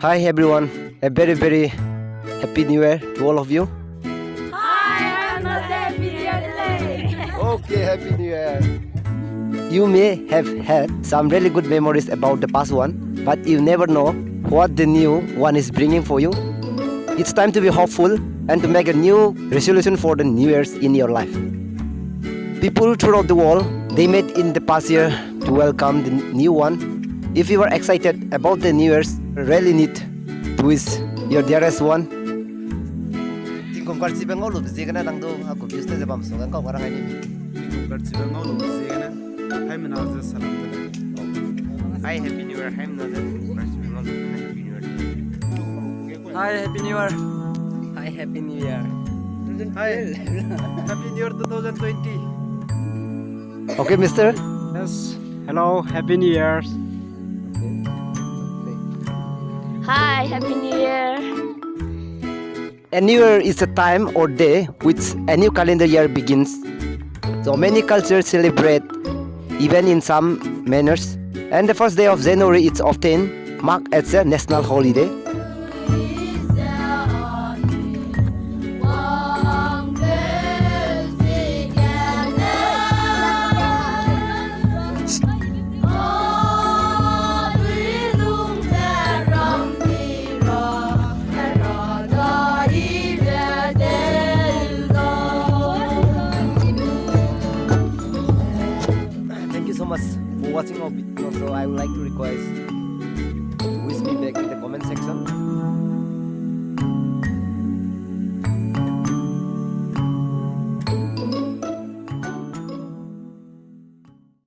Hi everyone, a very happy new year to all of you. Hi, I'm not happy today. Okay, happy new year. You may have had some really good memories about the past one, but you never know what the new one is bringing for you. It's time to be hopeful and to make a new resolution for the new years in your life. People throughout the world, they met in the past year to welcome the new one. If you are excited about the new year's, really need to wish your dearest one. Tingkong karsiba ngau lu bzi kana dang do aku kista je bam so kan kau orang ini. Tingkong karsiba ngau lu bzi kana hai menazir salam tala. Hi happy new year. Hi menazir karsiba ngau lu happy new year. Hi happy new year. Hi happy new year. Hi happy new year 2020. Okay, mister. Yes. Hello, happy new year. Hi, Happy New Year. A new year is a time or day which a new calendar year begins. So many cultures celebrate even in some manners. And the first day of January is often marked as a national holiday. Thank you so much for watching our video. So I would like to request